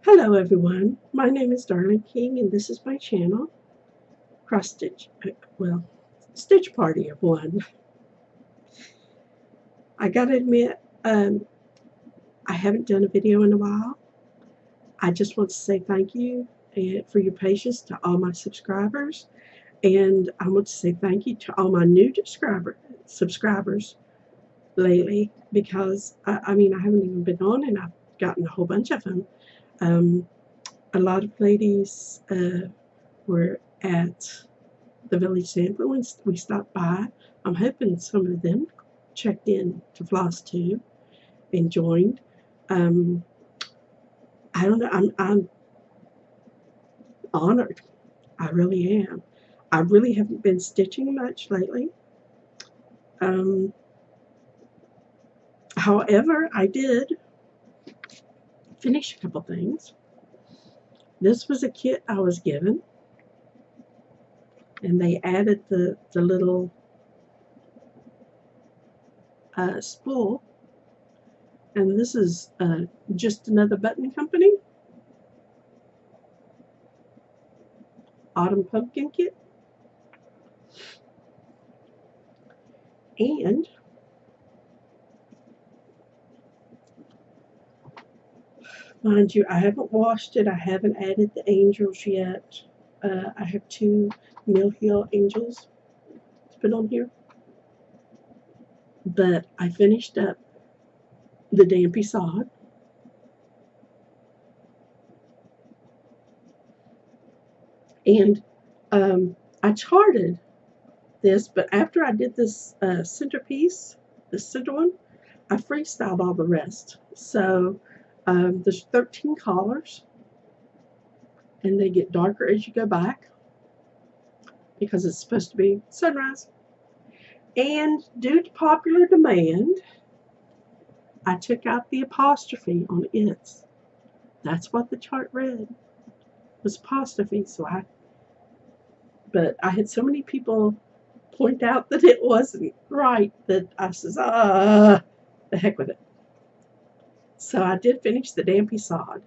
Hello everyone, my name is Darling King and this is my channel, Cross Stitch, Stitch Party of One. I gotta admit, I haven't done a video in a while. I just want to say thank you for your patience to all my subscribers, and I want to say thank you to all my new subscribers lately because, I haven't even been on and I've gotten a whole bunch of them. A lot of ladies were at the village sample when we stopped by. I'm hoping some of them checked in to Flosstube and joined. Um, I don't know. I'm honored. I really am. I really haven't been stitching much lately. Um, However, I did finish a couple things. This was a kit I was given, and they added the little spool. And this is just another button company. Autumn Pumpkin Kit. And mind you, I haven't washed it. I haven't added the angels yet. I have two Mill Hill angels to put on here. But I finished up the dampy sod. And I charted this, but after I did this centerpiece, this center one, I freestyled all the rest. So there's 13 collars, and they get darker as you go back because it's supposed to be sunrise. And due to popular demand, I took out the apostrophe on its. That's what the chart read, was apostrophe. But I had so many people point out that it wasn't right that I says, the heck with it. So I did finish the dampy sod.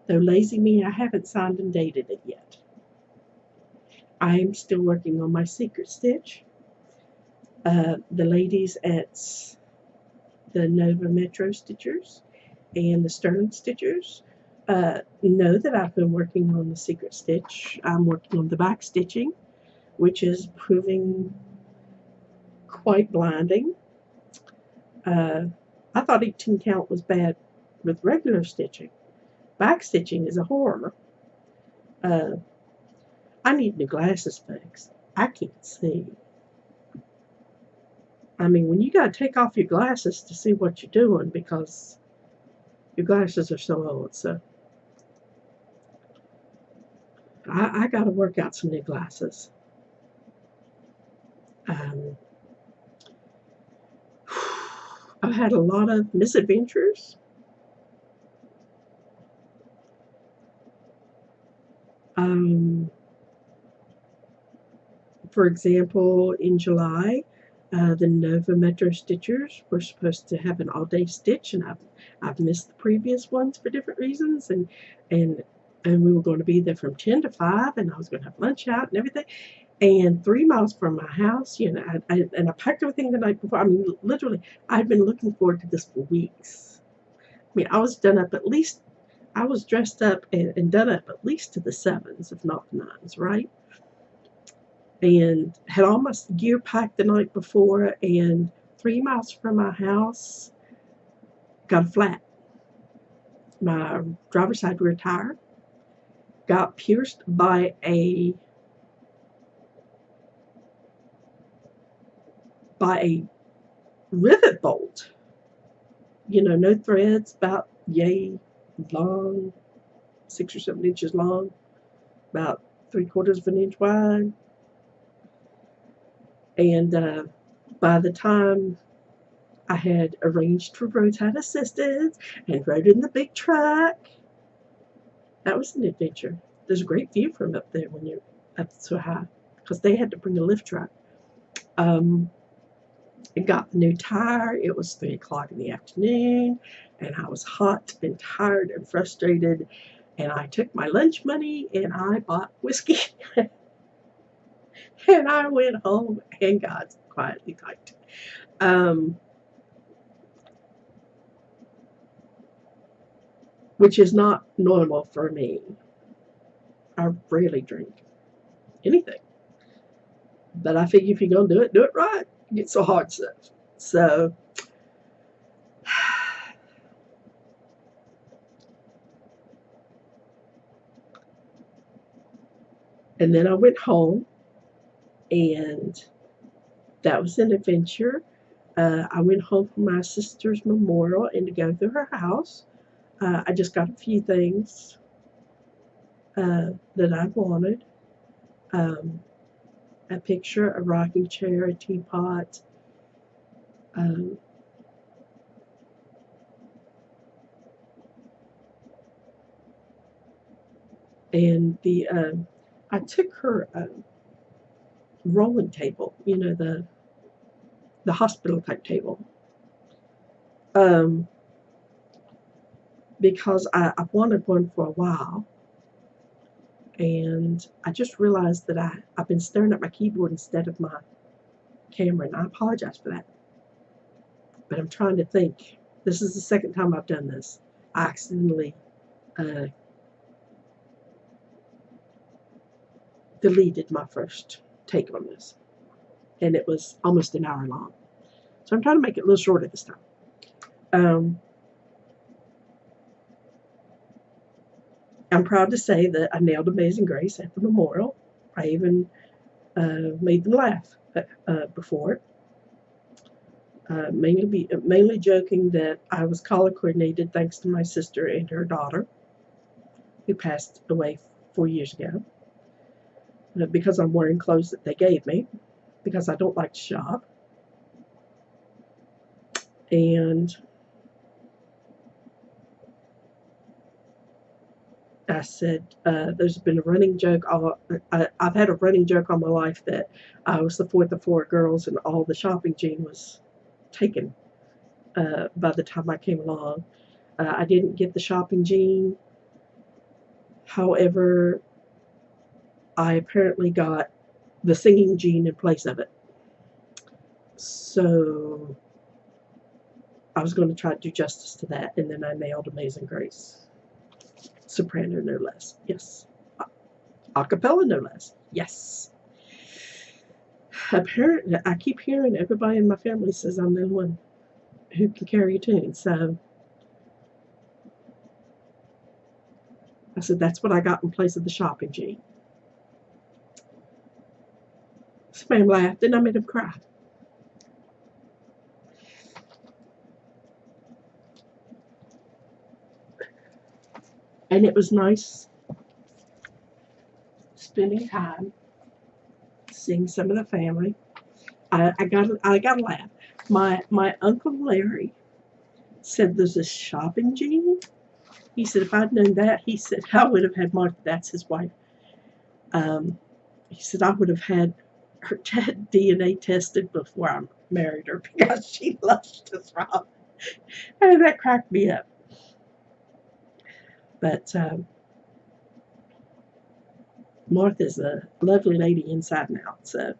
Though lazy me, I haven't signed and dated it yet. I am still working on my secret stitch. The ladies at the Nova Metro Stitchers and the Sterling Stitchers know that I've been working on the secret stitch. I'm working on the back stitching, which is proving quite blinding. I thought 18 count was bad with regular stitching. Back stitching is a horror. I need new glasses, folks. I can't see. I mean, when you got to take off your glasses to see what you're doing because your glasses are so old. So I got to work out some new glasses. I've had a lot of misadventures. For example, in July, the Nova Metro Stitchers were supposed to have an all-day stitch, and I've missed the previous ones for different reasons, and we were going to be there from 10 to 5, and I was going to have lunch out and everything. And 3 miles from my house, I packed everything the night before. I mean, literally, I'd been looking forward to this for weeks. I mean, I was dressed up and done up at least to the 7s, if not the 9s, right? And had all my gear packed the night before, and 3 miles from my house, got a flat. My driver's side rear tire got pierced by a rivet bolt. No threads, about yay long, 6 or 7 inches long, about 3/4 of an inch wide. And by the time I had arranged for roadside assistance and rode in the big truck, that was an adventure. There's a great view from up there when you're up so high, because they had to bring a lift truck. I got the new tire. It was 3 o'clock in the afternoon, and I was hot and tired and frustrated. And I took my lunch money and I bought whiskey. And I went home and got quietly typed. Which is not normal for me. I rarely drink anything. But I figure if you're going to do it right. Get so hard stuff. So, and then I went home, and that was an adventure. I went home for my sister's memorial and to go through her house. I just got a few things that I wanted. A picture, a rocking chair, a teapot, and the I took her rolling table, the hospital type table, because I wanted one for a while, and I just realized that I've been staring at my keyboard instead of my camera, and I apologize for that. But I'm trying to think. This is the second time I've done this. I accidentally deleted my first take on this, and it was almost an hour long. So I'm trying to make it a little shorter this time. I'm proud to say that I nailed Amazing Grace at the memorial. I even made them laugh before it. Mainly joking that I was color coordinated thanks to my sister and her daughter, who passed away 4 years ago, because I'm wearing clothes that they gave me, because I don't like to shop. And I said, there's been a running joke. I've had a running joke all my life that I was the fourth of 4 girls, and all the shopping gene was taken by the time I came along. I didn't get the shopping gene. However, I apparently got the singing gene in place of it. So I was going to try to do justice to that, and then I nailed Amazing Grace. Soprano, no less. Yes. A cappella, no less. Yes. Apparently, I keep hearing everybody in my family says I'm the one who can carry a tune. So I said, that's what I got in place of the shopping gene. Sam laughed, and I made him cry. And it was nice spending time seeing some of the family. I got a laugh. My Uncle Larry said there's a shopping gene. He said if I'd known that, he said I would have had Martha. That's his wife. He said I would have had her DNA tested before I married her because she loves to throb, and that cracked me up. But Martha's a lovely lady inside and out, so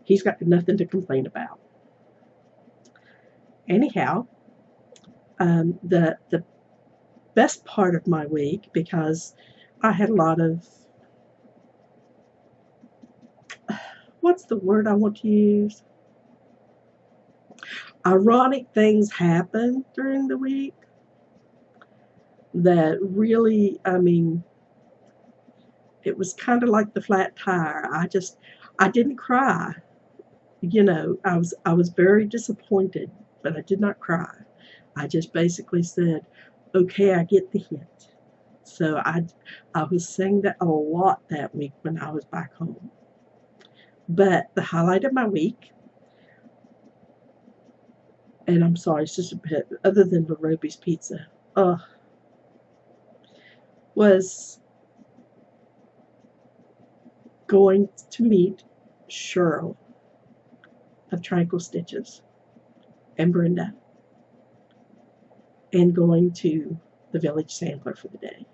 he's got nothing to complain about. Anyhow, the best part of my week, because I had a lot of, what's the word I want to use? Ironic things happen during the week that really, it was kind of like the flat tire. I didn't cry. I was very disappointed, but I did not cry. I just basically said, okay, I get the hint. So I was saying that a lot that week when I was back home. But the highlight of my week, and I'm sorry, it's just a bit, other than the Roby's pizza, was going to meet Cheryl of Tranquil Stitches and Brenda and going to the Village Sampler for the day.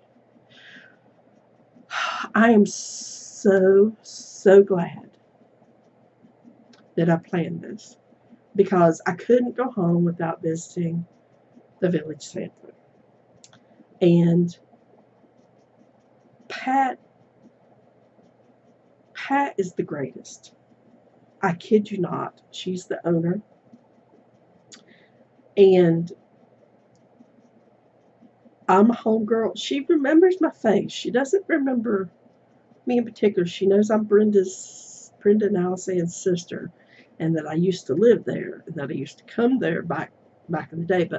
I am so glad that I planned this because I couldn't go home without visiting the Village Sampler. And Pat is the greatest. I kid you not. She's the owner. And I'm a homegirl. She remembers my face. She doesn't remember me in particular. She knows I'm Brenda and Alice's sister, and that I used to live there, and that I used to come there back in the day.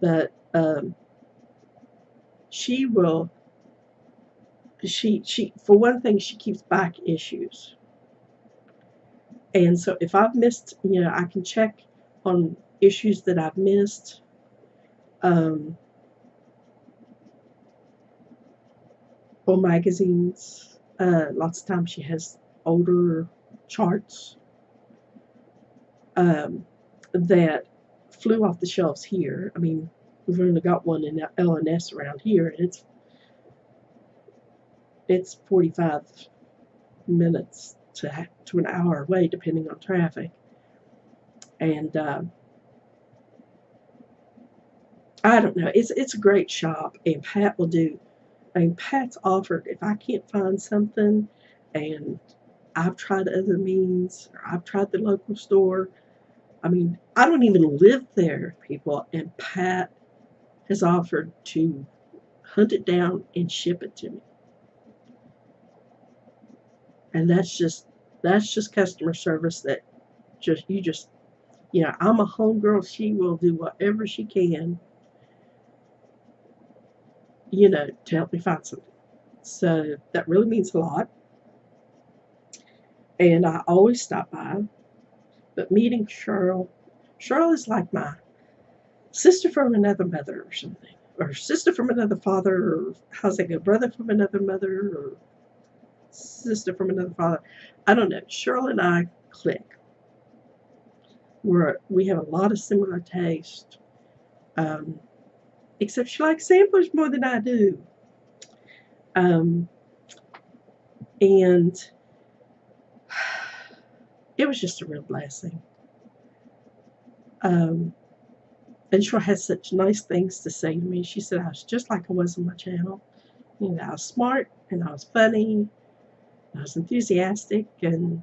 But she will. She for one thing, she keeps back issues. And so if I've missed, I can check on issues that I've missed. Or magazines. Lots of times she has older charts that flew off the shelves here. I mean, we've only got one in L&S around here, and it's 45 minutes to an hour away, depending on traffic. And I don't know. It's a great shop, and Pat will do. I mean, Pat's offered, if I can't find something and I've tried other means, or I've tried the local store. I mean, I don't even live there, people, and Pat has offered to hunt it down and ship it to me. And that's just customer service that I'm a homegirl. She will do whatever she can, to help me find something. So that really means a lot. And I always stop by. But meeting Cheryl is like my sister from another mother or something. Or sister from another father, or how's that go? Brother from another mother, or sister from another father. I don't know. Cheryl and I click. We have a lot of similar taste. Except she likes samplers more than I do. And it was just a real blessing. And Cheryl had such nice things to say to me. She said I was just like I was on my channel. I was smart, and I was funny, I was enthusiastic, and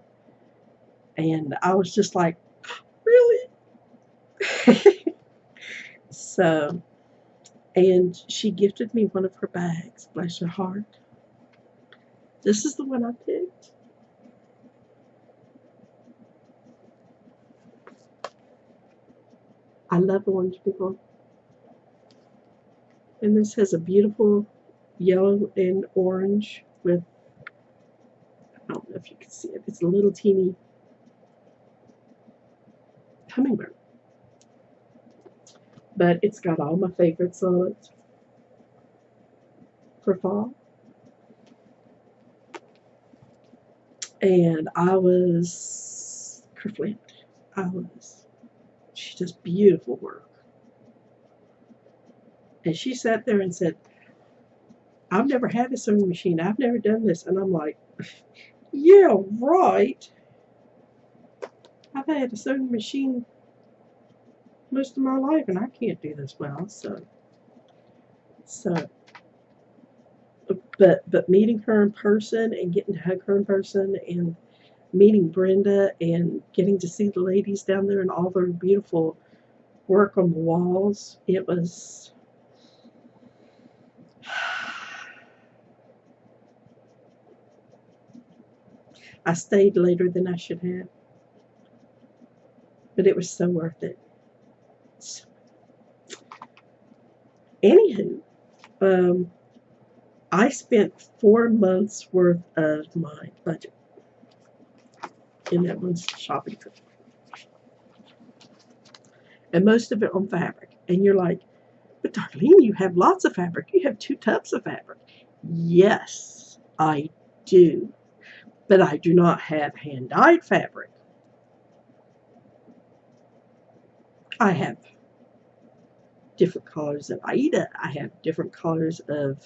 I was just like, really? So, and she gifted me one of her bags, bless her heart. This is the one I picked. I love orange, people. And this has a beautiful yellow and orange with, I don't know if you can see it, it's a little teeny hummingbird. But it's got all my favorites on it for fall. And I was kerflipped. She does beautiful work. And she sat there and said, I've never had a sewing machine. I've never done this. And I'm like, yeah, right. I've had a sewing machine most of my life, and I can't do this well. But meeting her in person and getting to hug her in person, and meeting Brenda and getting to see the ladies down there and all their beautiful work on the walls, it was I stayed later than I should have, but it was so worth it. Anywho, I spent 4 months worth of my budget in that one shopping trip, and most of it on fabric. And you're like, but Darlene, you have lots of fabric. You have 2 tubs of fabric. Yes, I do. but I do not have hand-dyed fabric. I have different colors of Aida. I have different colors of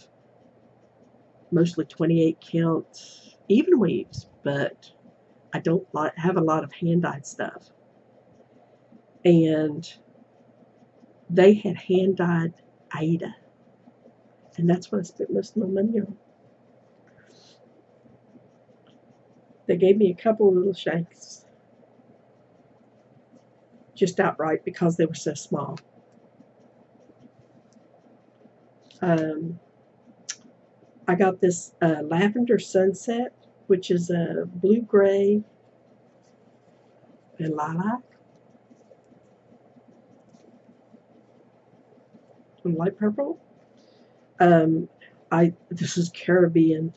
mostly 28 count even weaves, but I don't have a lot of hand-dyed stuff. And they had hand-dyed Aida, and that's what I spent most of my money on. They gave me a couple of little shanks just outright because they were so small. I got this lavender sunset, which is a blue gray and lilac and light purple. This is Caribbean.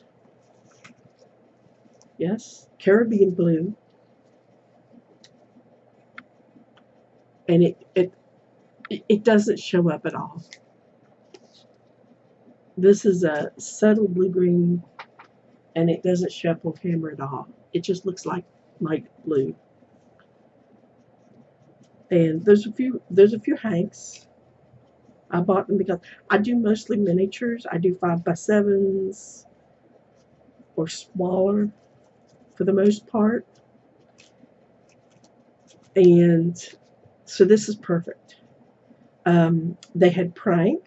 Yes, Caribbean blue, and it doesn't show up at all. This is a subtle blue green, and it doesn't show up on camera at all. It just looks like light blue. And there's a few hanks. I bought them because I do mostly miniatures. I do 5x7s or smaller for the most part. And so this is perfect. They had prank,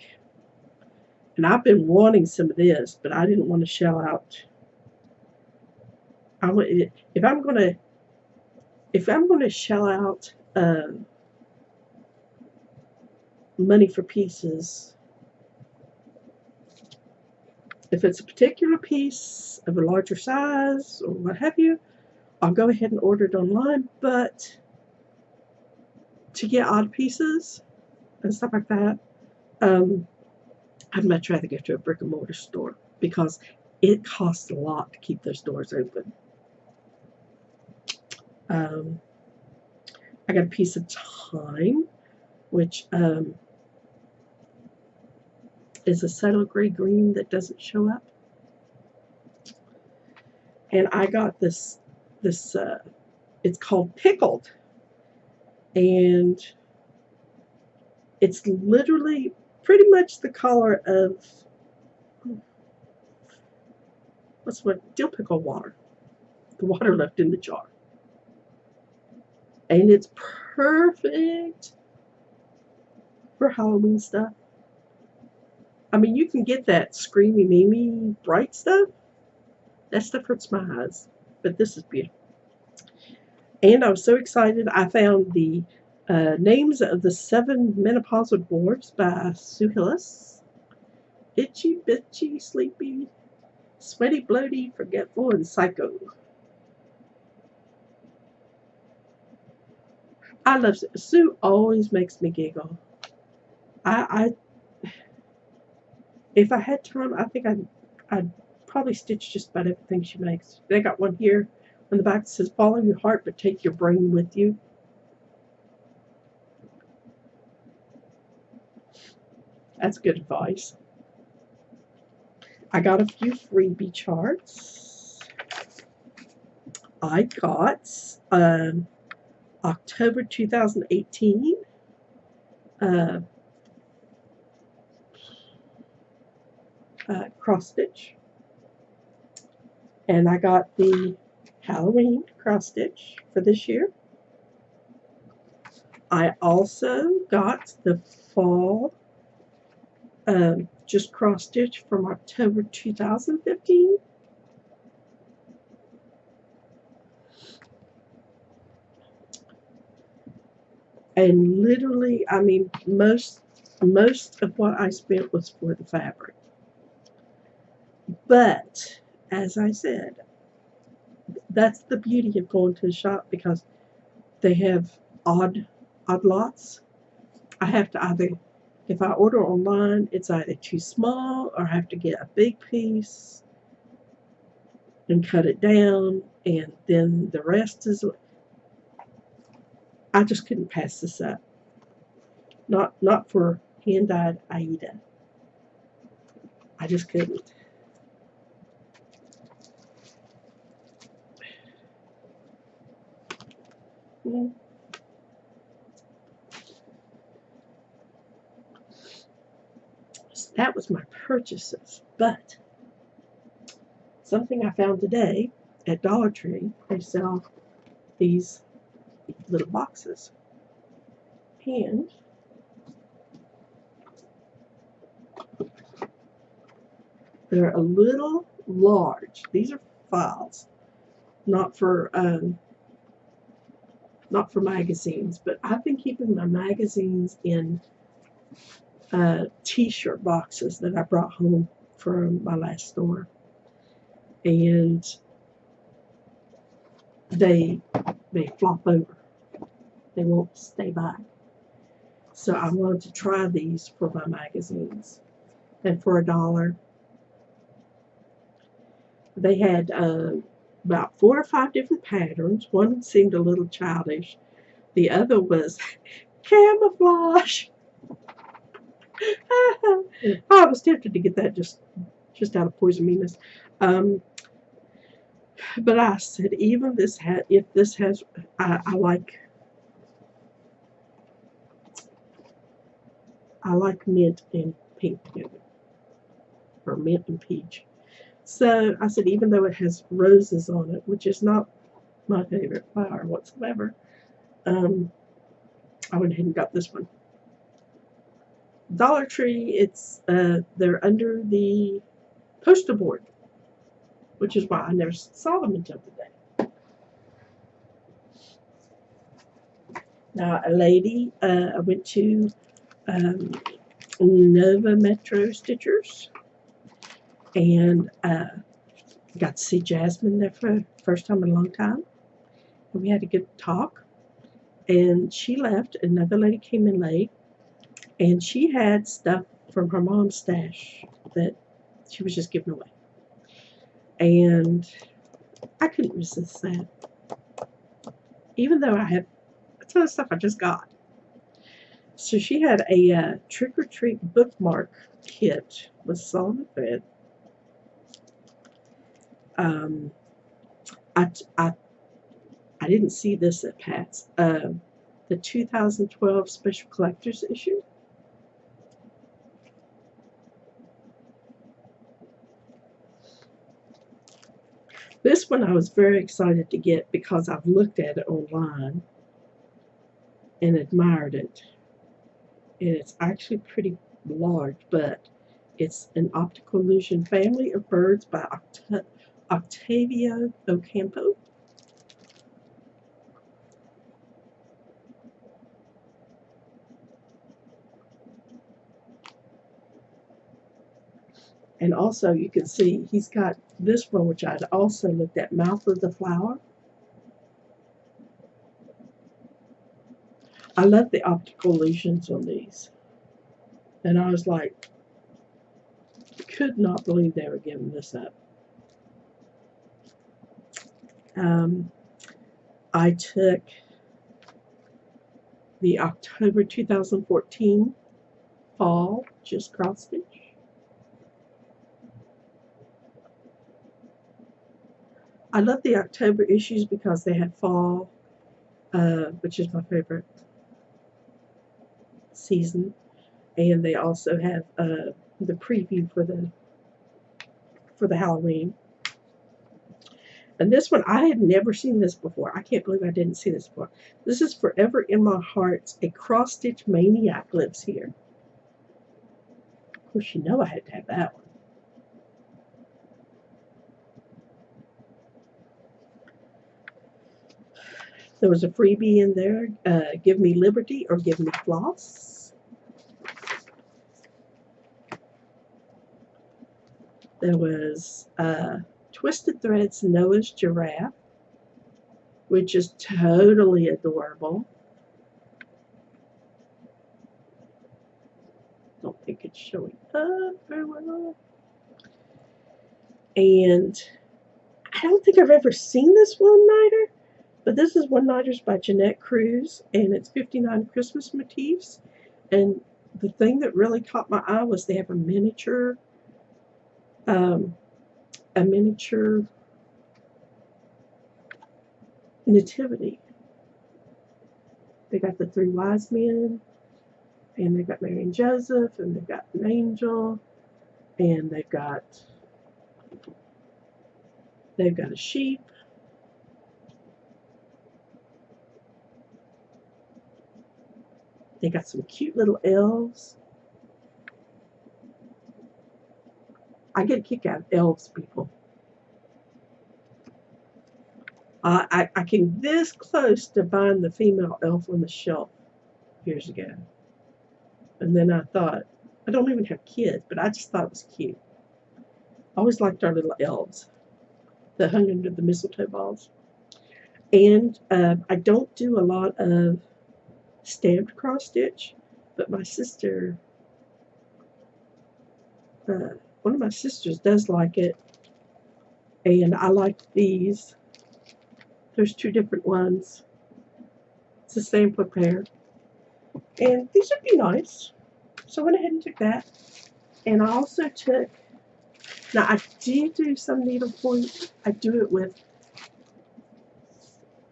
and I've been wanting some of this, but I didn't want to shell out. If I'm gonna shell out money for pieces, if it's a particular piece of a larger size or what have you, I'll go ahead and order it online. But to get odd pieces and stuff like that, I'd much rather go to a brick and mortar store because it costs a lot to keep those doors open. I got a piece of Time, which is a subtle gray green that doesn't show up. And I got this it's called Pickled, and it's literally pretty much the color of dill pickle water, the water left in the jar. And it's perfect for Halloween stuff. I mean, you can get that screamy, Mimi, bright stuff. That stuff hurts my eyes, but this is beautiful. And I was so excited. I found the Names of the 7 Menopausal Dwarves by Sue Hillis. Itchy, bitchy, sleepy, sweaty, bloaty, forgetful, and psycho. I love Sue. Sue always makes me giggle. If I had time, I think I'd probably stitch just about everything she makes. They got one here on the back that says, "Follow your heart, but take your brain with you." That's good advice. I got a few freebie charts. I got October 2018 cross stitch, and I got the Halloween cross stitch for this year. I also got the fall just cross stitch from October 2015. And literally, I mean, most of what I spent was for the fabric. But as I said, that's the beauty of going to the shop, because they have odd lots. I have to either, if I order online, it's either too small, or I have to get a big piece and cut it down, and then the rest is. I just couldn't pass this up. Not for hand-dyed Aida. I just couldn't. So that was my purchases. But something I found today at Dollar Tree, they sell these little boxes. And they're a little large. These are files, not for magazines, but I've been keeping my magazines in t-shirt boxes that I brought home from my last store, and they flop over. They won't stay back. So I wanted to try these for my magazines, and for $1. They had about 4 or 5 different patterns. One seemed a little childish. The other was camouflage. I was tempted to get that just out of poisoniness. But I said, even this if this has, I like mint and pink together, or mint and peach. So I said, even though it has roses on it, which is not my favorite flower whatsoever, I went ahead and got this one. Dollar Tree, it's they're under the poster board, which is why I never saw them until today. Now, a lady, I went to Nova Metro Stitchers, and got to see Jasmine there for the first time in a long time. And we had a good talk, and she left. Another lady came in late, and she had stuff from her mom's stash that she was just giving away. And I couldn't resist that, even though I had a ton of stuff I just got. So she had a trick-or-treat bookmark kit with solid thread. I didn't see this at Pat's. The 2012 Special Collector's issue. This one I was very excited to get because I've looked at it online and admired it. And it's actually pretty large, but it's an Optical Illusion Family of Birds by Octavio Ocampo. And also you can see he's got this one, which I'd also looked at, Mouth of the Flower. I love the optical illusions on these. And I was like, could not believe they were giving this up. I took the October 2014 fall just cross stitch. I love the October issues because they had fall, which is my favorite season, and they also have the preview for the Halloween. And this one, I had never seen this before. I can't believe I didn't see this before. This is Forever in My Heart. A cross-stitch maniac lives here. Of course, you know I had to have that one. There was a freebie in there. Give me liberty or give me floss. There was Twisted Threads Noah's Giraffe, which is totally adorable. Don't think it's showing up very well. And I don't think I've ever seen this one-nighter, but this is One-Nighters by Jeanette Cruz, and it's 59 Christmas motifs. And the thing that really caught my eye was they have a miniature nativity. They got the three wise men, and they've got Mary and Joseph, and they've got an angel, and they've got a sheep. They got some cute little elves. I get a kick out of elves, people. I came this close to buying the female elf on the shelf years ago. And then I thought, I don't even have kids, but I just thought it was cute. I always liked our little elves that hung under the mistletoe balls. And I don't do a lot of stamped cross stitch, but my sister, one of my sisters does like it. And I like these. There's two different ones. It's a sampler pair. And these would be nice. So I went ahead and took that. And I also took, now I do some needlepoint. I do it with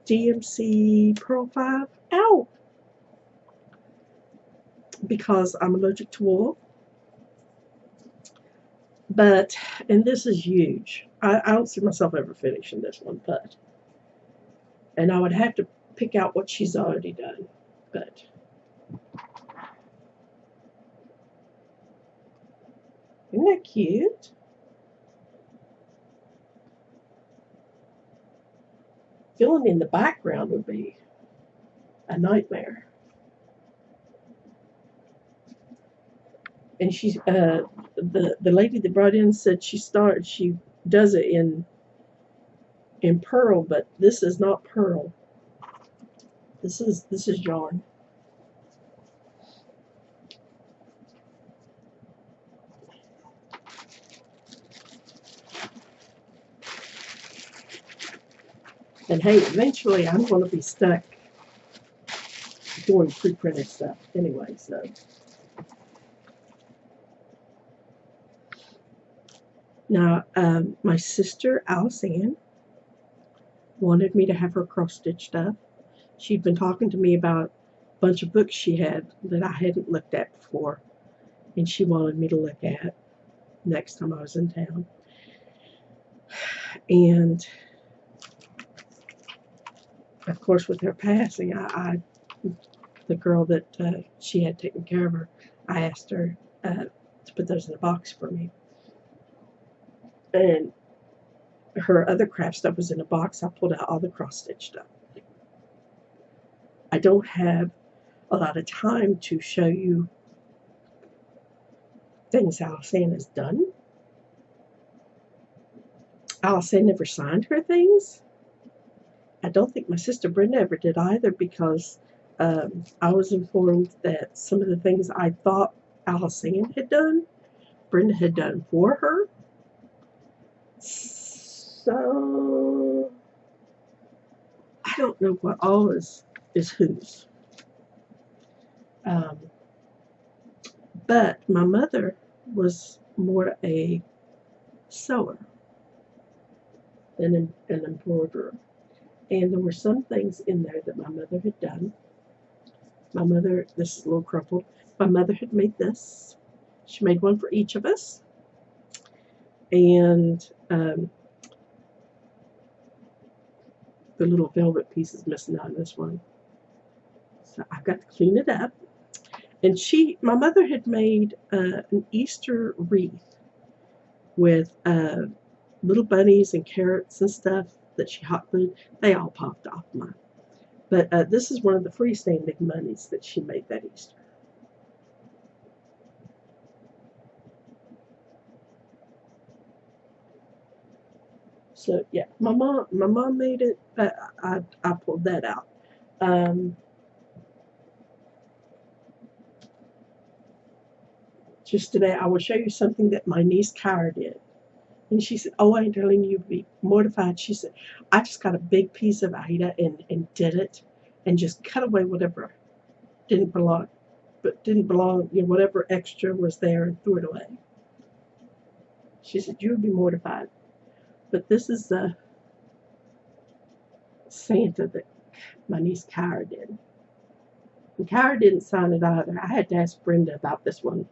DMC Pearl 5. Ow! Because I'm allergic to wool. But, and this is huge. I don't see myself ever finishing this one, but, and I would have to pick out what she's already done, but. Isn't that cute? Filling in the background would be a nightmare. And she's the lady that brought in said she does it in pearl, but this is not pearl. This is yarn. And hey, eventually I'm going to be stuck doing pre-printed stuff anyway, so. Now, my sister, Alice Ann, wanted me to have her cross-stitch stuff. She'd been talking to me about a bunch of books she had that I hadn't looked at before, and she wanted me to look at next time I was in town. And, of course, with her passing, the girl that she had taken care of her, I asked her to put those in a box for me. And her other craft stuff was in a box. I pulled out all the cross-stitch stuff. I don't have a lot of time to show you things Alice Ann has done. Alice Ann never signed her things. I don't think my sister Brenda ever did either, because I was informed that some of the things I thought Alice Ann had done, Brenda had done for her. So I don't know what all is whose. But my mother was more a sewer than an embroiderer. And there were some things in there that my mother had done. My mother, this is a little crumpled, my mother had made this. She made one for each of us. And the little velvet piece is missing out of this one. So I've got to clean it up. And my mother had made an Easter wreath with little bunnies and carrots and stuff that she hot glued. They all popped off mine. But this is one of the freestanding bunnies that she made that Easter. So yeah, my mom made it. I pulled that out. Just today, I will show you something that my niece Kyra did. And she said, "Oh, Darlene, you'd be mortified." She said, "I just got a big piece of Aida and did it, and just cut away whatever didn't belong, whatever extra was there, and threw it away." She said, "You would be mortified." But this is the Santa that my niece Kyra did. And Kyra didn't sign it either. I had to ask Brenda about this one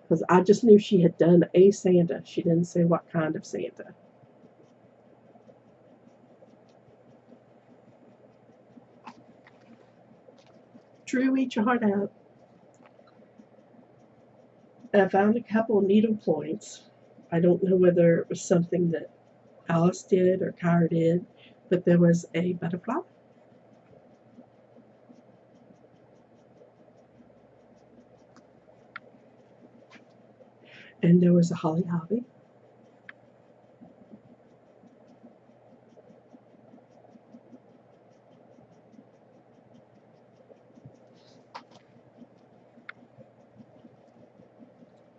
because I just knew she had done a Santa. She didn't say what kind of Santa. Drew, eat your heart out. I found a couple of needle points. I don't know whether it was something that Alice did or Kyra did, but there was a butterfly. And there was a holly hobby.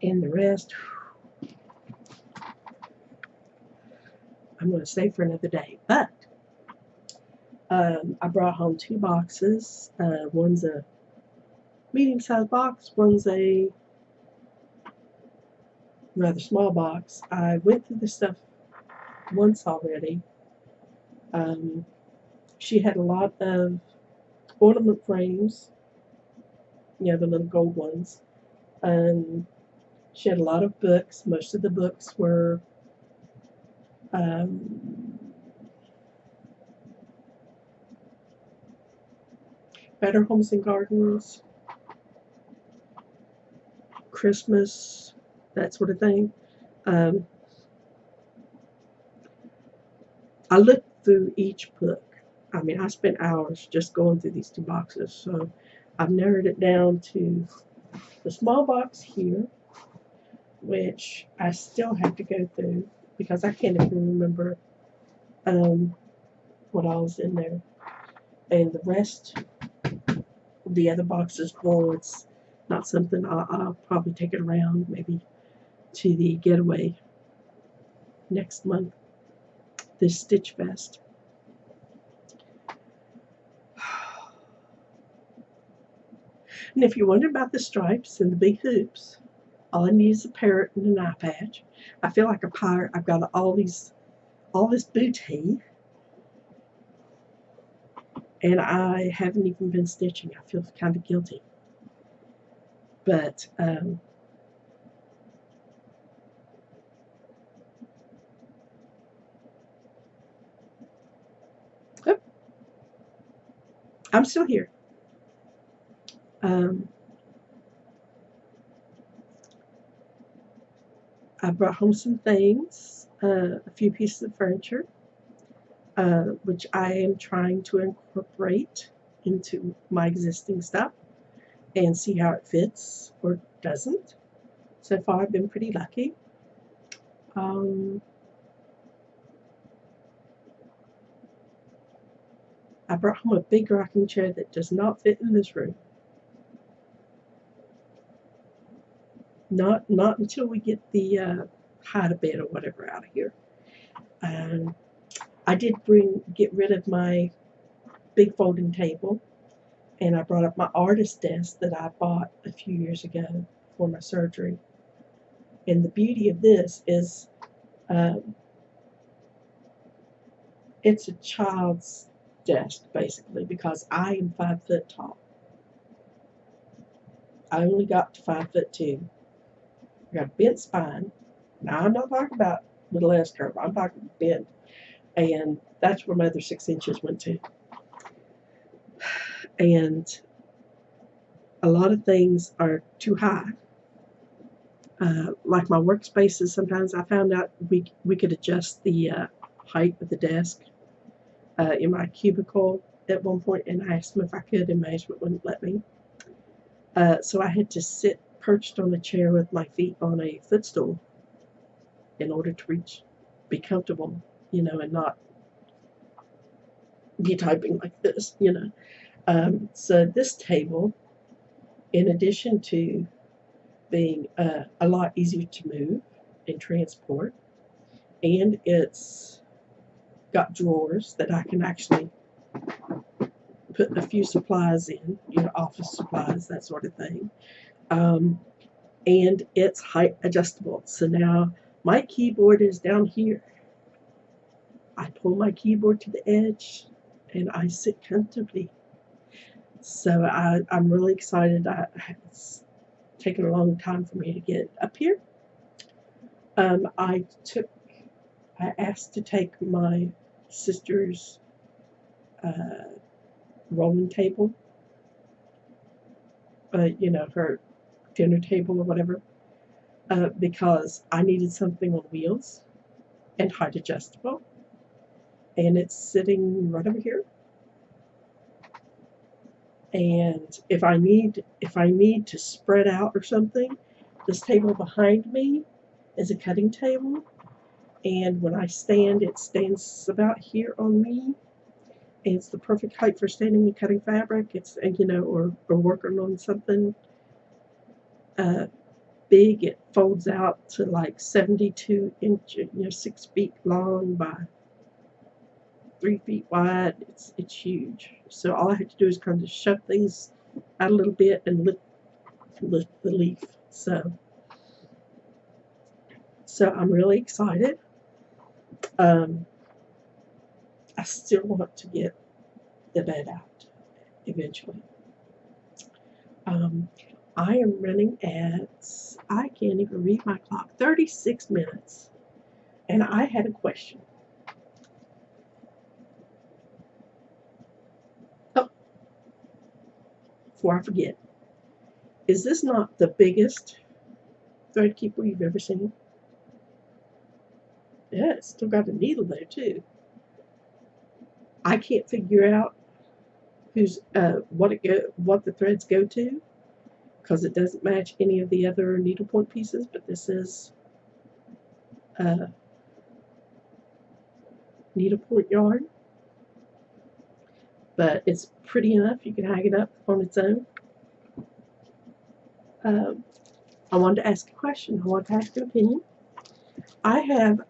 And the rest, I'm going to save for another day. But I brought home 2 boxes. One's a medium-sized box. One's a rather small box. I went through this stuff once already. She had a lot of ornament frames, the little gold ones. She had a lot of books. Most of the books were Better Homes and Gardens, Christmas, that sort of thing. I looked through each book. I mean, I spent hours just going through these 2 boxes. So I've narrowed it down to the small box here, which I still have to go through because I can't even remember what all was in there. And the rest, the other boxes, well, it's not something I'll probably take it around maybe to the getaway next month, this Stitch Fest. And if you wonder about the stripes and the big hoops, all I need is a parrot and an eye patch. I feel like a pirate. I've got all this booty, and I haven't even been stitching. I feel kind of guilty. But oh, I'm still here. I brought home some things, a few pieces of furniture, which I am trying to incorporate into my existing stuff and see how it fits or doesn't. So far, I've been pretty lucky. I brought home a big rocking chair that does not fit in this room. Not until we get the hide-a-bed or whatever out of here. I did get rid of my big folding table, and I brought up my artist desk that I bought a few years ago for my surgery. And the beauty of this is it's a child's desk, basically, because I am 5 foot tall. I only got to 5'2". I got a bent spine. Now, I'm not talking about little S curve. I'm talking bent. And that's where my other 6 inches went to. And a lot of things are too high. Like my workspaces, sometimes I found out we could adjust the height of the desk in my cubicle at one point, and I asked them if I could, and management wouldn't let me. So I had to sit perched on a chair with my feet on a footstool in order to be comfortable, and not be typing like this, So this table, in addition to being a lot easier to move and transport, and it's got drawers that I can actually put a few supplies in, office supplies, that sort of thing. And it's height adjustable. So now my keyboard is down here. I pull my keyboard to the edge and I sit comfortably. So I'm really excited. It's taken a long time for me to get up here. I asked to take my sister's rolling table, her dinner table or whatever, because I needed something on wheels and height adjustable. And it's sitting right over here. And if I need to spread out or something, this table behind me is a cutting table, and when I stand, it stands about here on me. And it's the perfect height for standing and cutting fabric. It's or working on something big. It folds out to like 72 inches, 6 feet long by 3 feet wide. It's huge. So all I have to do is kind of shove things out a little bit and lift the leaf. So I'm really excited. I still want to get the bed out eventually. I am running at, I can't even read my clock, 36 minutes. And I had a question. Oh, before I forget, is this not the biggest thread keeper you've ever seen? Yeah, it's still got a needle there too. I can't figure out what the threads go to, because it doesn't match any of the other needlepoint pieces, but this is needlepoint yarn. But it's pretty enough. You can hang it up on its own. I wanted to ask a question. I wanted to ask an opinion. I have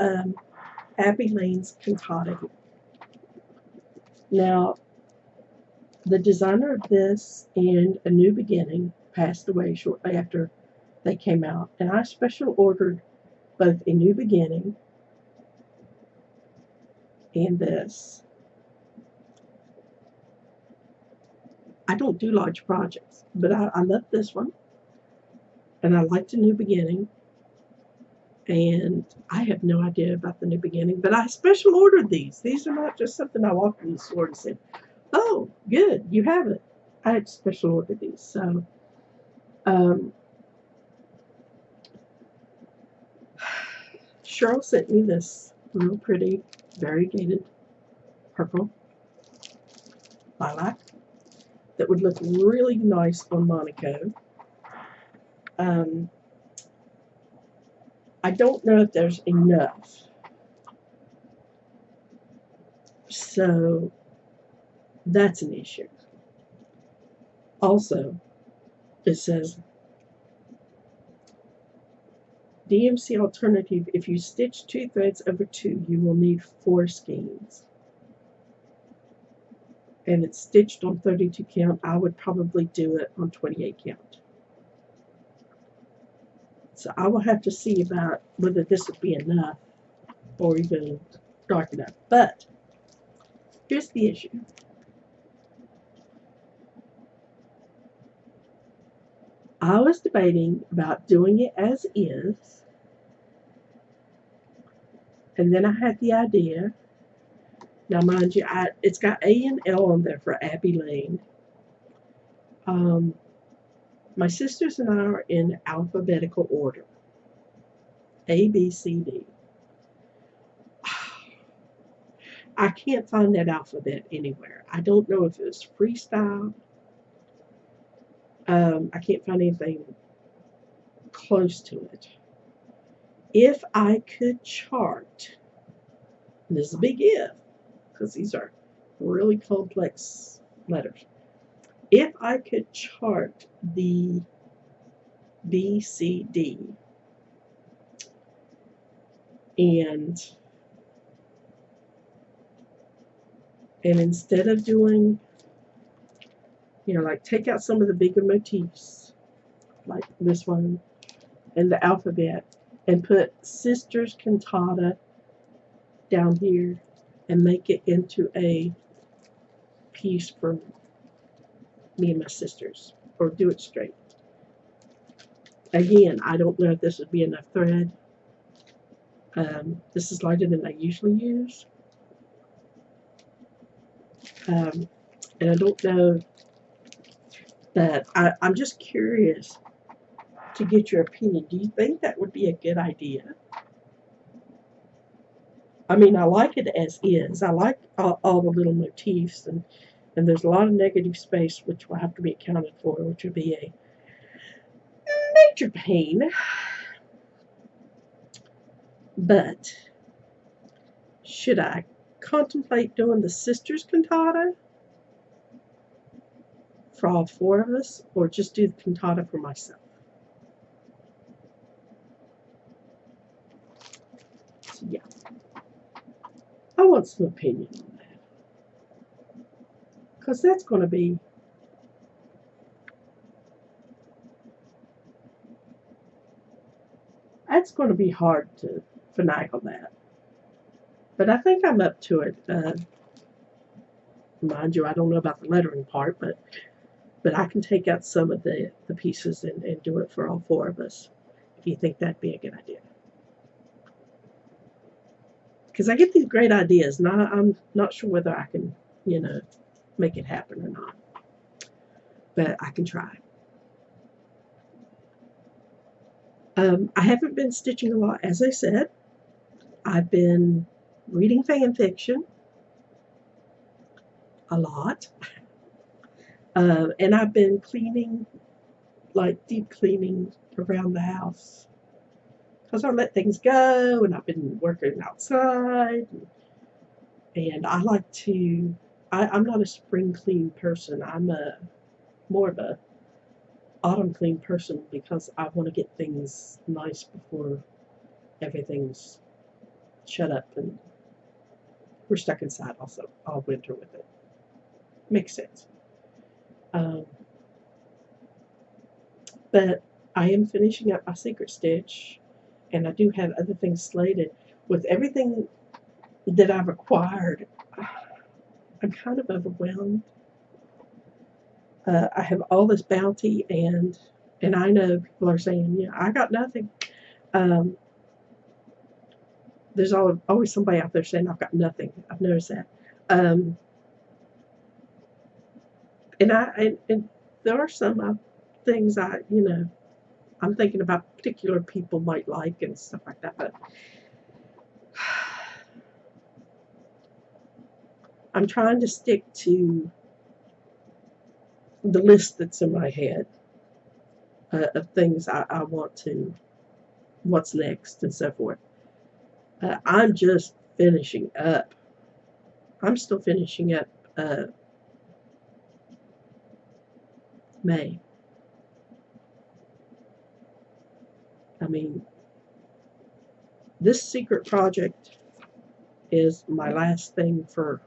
Abby Lane's Cantata. Now, the designer of this and A New Beginning passed away shortly after they came out, and I special ordered both A New Beginning and this. I don't do large projects, but I love this one, and I like The New Beginning, and I have no idea about The New Beginning, but I special ordered these. These are not just something I walked in the store and said, oh, good, you have it. I had special ordered these. So Cheryl sent me this real pretty variegated purple lilac that would look really nice on Monaco. I don't know if there's enough. So that's an issue. Also, it says DMC alternative, if you stitch 2 threads over 2, you will need 4 skeins. And it's stitched on 32 count. I would probably do it on 28 count. So I will have to see about whether this would be enough or even dark enough. But here's the issue. I was debating about doing it as is, and then I had the idea. Now, mind you, it's got A and L on there for Abby Lane. My sisters and I are in alphabetical order. A, B, C, D. I can't find that alphabet anywhere. I don't know if it was freestyle. I can't find anything close to it. If I could chart, and this is a big if, because these are really complex letters. If I could chart the B, C, D, and instead of doing, like take out some of the bigger motifs, like this one, and the alphabet, and put Sisters Cantata down here, and make it into a piece for me and my sisters, or do it straight. Again, I don't know if this would be enough thread. This is lighter than I usually use. And I don't know that I'm just curious to get your opinion. Do you think that would be a good idea? I mean, I like it as is. I like all the little motifs, and there's a lot of negative space which will have to be accounted for, which would be a major pain. But should I contemplate doing the sisters cantata for all four of us, or just do the cantata for myself? So yeah, I want some opinion on that, because that's going to be hard to finagle that. But I think I'm up to it. Mind you, I don't know about the lettering part, but I can take out some of the pieces and do it for all four of us, if you think that'd be a good idea. Because I get these great ideas, and I'm not sure whether I can, make it happen or not. But I can try. I haven't been stitching a lot, as I said. I've been reading fan fiction a lot. And I've been cleaning, like deep cleaning around the house. Because I let things go, and I've been working outside. And I like to, I'm not a spring clean person. I'm more of a autumn clean person, because I want to get things nice before everything's shut up and we're stuck inside also all winter with it. Makes sense. But I am finishing up my secret stitch, and I do have other things slated. With everything that I've acquired, I'm kind of overwhelmed. I have all this bounty, and I know people are saying, yeah, I got nothing. There's always somebody out there saying I've got nothing. I've noticed that. And there are some things I'm thinking about particular people might like and stuff like that, but I'm trying to stick to the list that's in my head of things I want to, what's next and so forth. I'm just finishing up. I'm still finishing up May. I mean, this secret project is my last thing for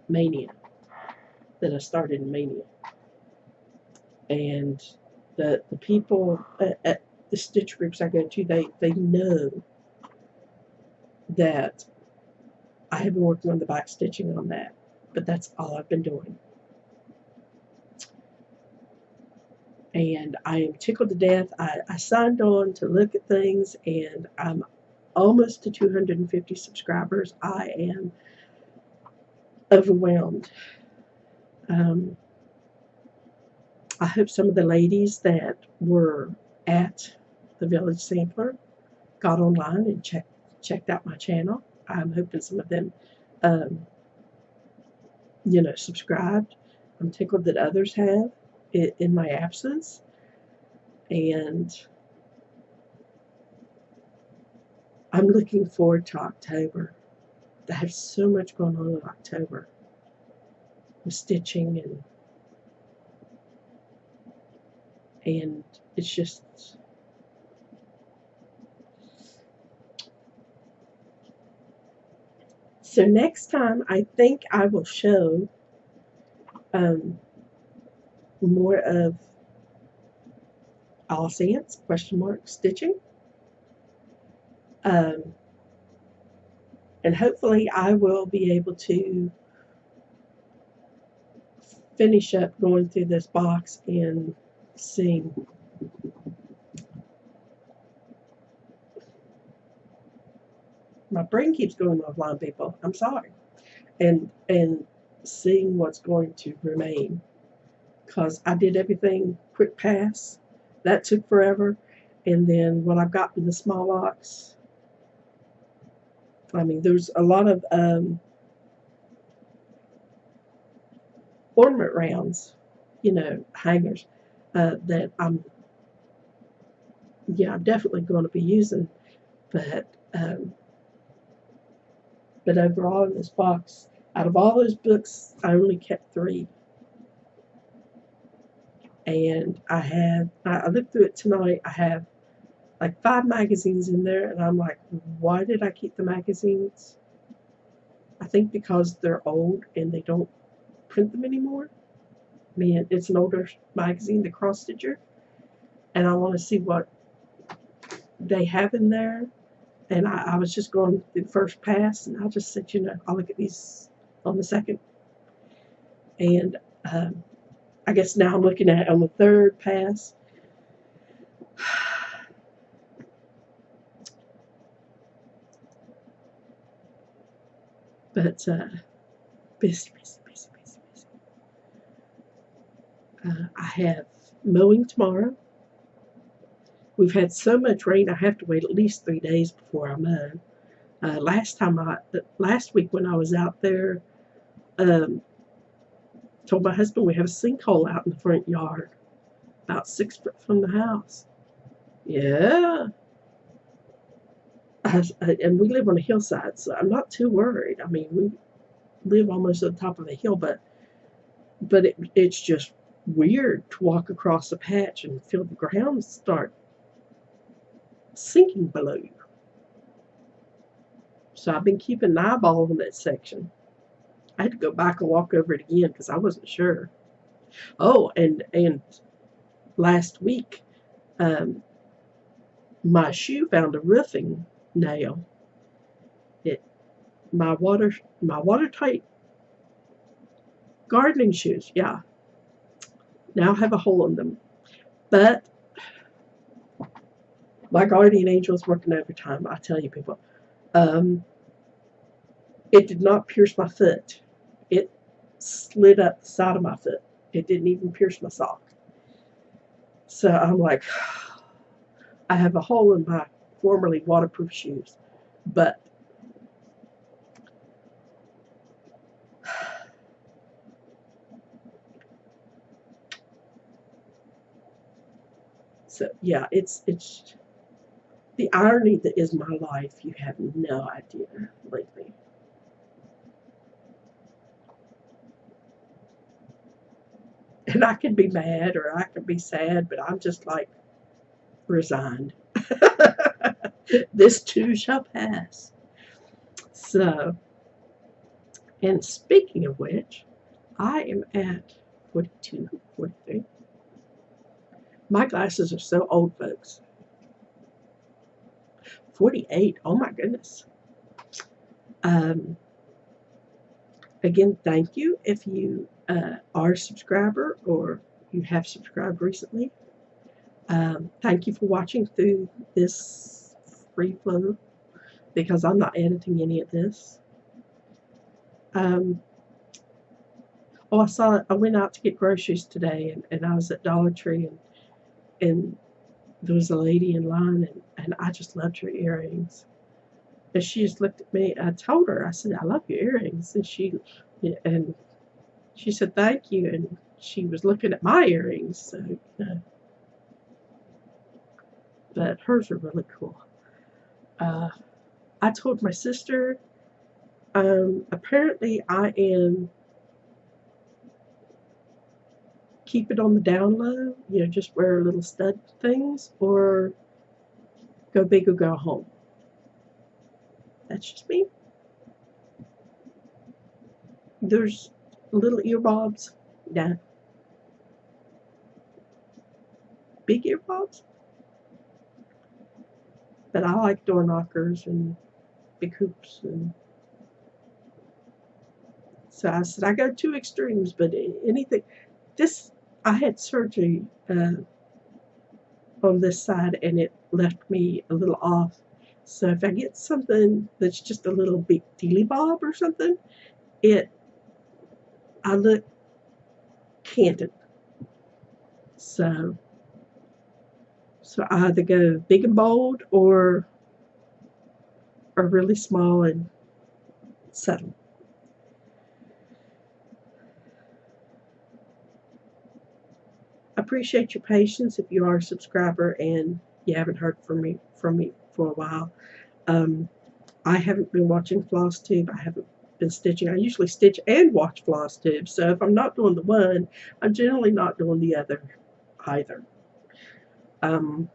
Mania, that I started in Mania. And the people at the stitch groups I go to, they know that I have been working on the back stitching on that, but that's all I've been doing. And I am tickled to death. I signed on to look at things, and I'm almost to 250 subscribers. I am overwhelmed. I hope some of the ladies that were at the Village Sampler got online and checked out my channel. I'm hoping some of them, subscribed. I'm tickled that others have in my absence. And I'm looking forward to October. I have so much going on in October with stitching, and it's just so next time I think I will show more of all sans ? Stitching, and hopefully I will be able to finish up going through this box and seeing. My brain keeps going offline, people. I'm sorry. And seeing what's going to remain, because I did everything quick pass. That took forever. And then what I've got in the small box, I mean, there's a lot of ornament rounds, hangers that I'm definitely going to be using. But um, but overall in this box, out of all those books, I only kept 3. And I looked through it tonight. I have like 5 magazines in there, and I'm like, why did I keep the magazines? I think because they're old and they don't print them anymore. I mean, it's an older magazine, the Cross Stitcher, and I want to see what they have in there. And I was just going through the first pass, and I just said, I'll look at these on the second. And I guess now I'm looking at it on the third pass. But busy. I have mowing tomorrow. We've had so much rain, I have to wait at least 3 days before I mow. Last week when I was out there, told my husband we have a sinkhole out in the front yard, about 6 foot from the house. Yeah. And we live on a hillside, so I'm not too worried. I mean, we live almost at the top of a hill, but it's just weird to walk across a patch and feel the ground start sinking below you. So I've been keeping an eyeball on that section. I had to go back and walk over it again because I wasn't sure. Oh, and last week, my shoe found a roofing nail. My watertight gardening shoes, yeah, now have a hole in them. But my guardian angel is working overtime. I tell you, people, it did not pierce my foot. It slid up the side of my foot. It didn't even pierce my sock. So I'm like, I have a hole in my formerly waterproof shoes, but so yeah, it's the irony that is my life. You have no idea lately. And I could be mad or I could be sad, but I'm just like resigned. This too shall pass. So, and speaking of which, I am at 42, 43. My glasses are so old, folks. 48, oh my goodness. Again, thank you if you are a subscriber or you have subscribed recently. Thank you for watching through this free flow because I'm not editing any of this. I went out to get groceries today, and I was at Dollar Tree, and there was a lady in line, and I just loved her earrings. And she just looked at me. I told her, I said, I love your earrings. And she said, thank you. And she was looking at my earrings. So, but hers are really cool. I told my sister, apparently I am keep it on the down low, just wear little stud things, or go big or go home. That's just me. There's little earbobs, yeah. Big earbobs. But I like door knockers and big hoops, and So I said, I go to extremes, but anything, this, I had surgery on this side and it left me a little off. So if I get something that's just a little big dealy bob or something, I look canted. So I either go big and bold or really small and subtle. Appreciate your patience if you are a subscriber and you haven't heard from me for a while. I haven't been watching Flosstube. I haven't been stitching. I usually stitch and watch Flosstube. So if I'm not doing the one, I'm generally not doing the other either. Um,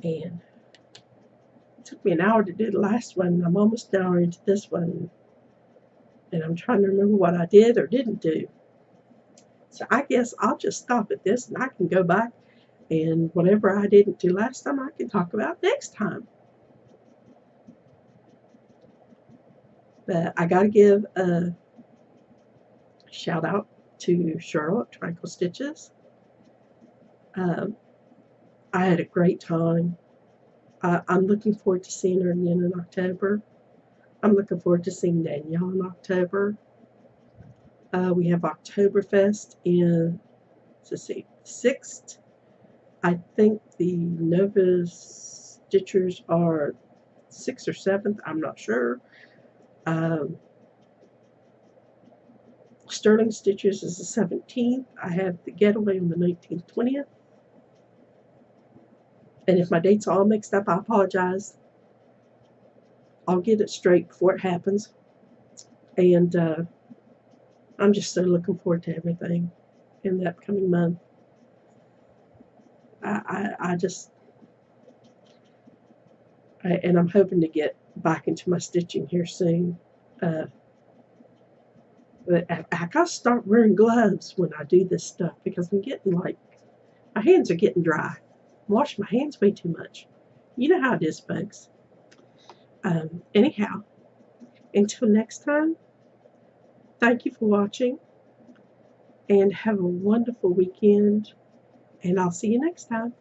and it took me an hour to do the last one. I'm almost an hour into this one. And I'm trying to remember what I did or didn't do. So I guess I'll just stop at this and I can go back and whatever I didn't do last time I can talk about next time. But I got to give a shout out to Cheryl at Tranquil Stitches. I had a great time. I'm looking forward to seeing her again in October. I'm looking forward to seeing Danielle in October. We have Oktoberfest in, let's see, 6th. I think the Nova Stitchers are 6th or 7th. I'm not sure. Sterling Stitchers is the 17th. I have the Getaway on the 19th, 20th. And if my dates are all mixed up, I apologize. I'll get it straight before it happens. And I'm just so looking forward to everything in the upcoming month. And I'm hoping to get back into my stitching here soon. But I gotta start wearing gloves when I do this stuff because I'm getting like, my hands are getting dry. I'm washing my hands way too much. You know how it is, folks. Anyhow, until next time, thank you for watching and have a wonderful weekend. And I'll see you next time.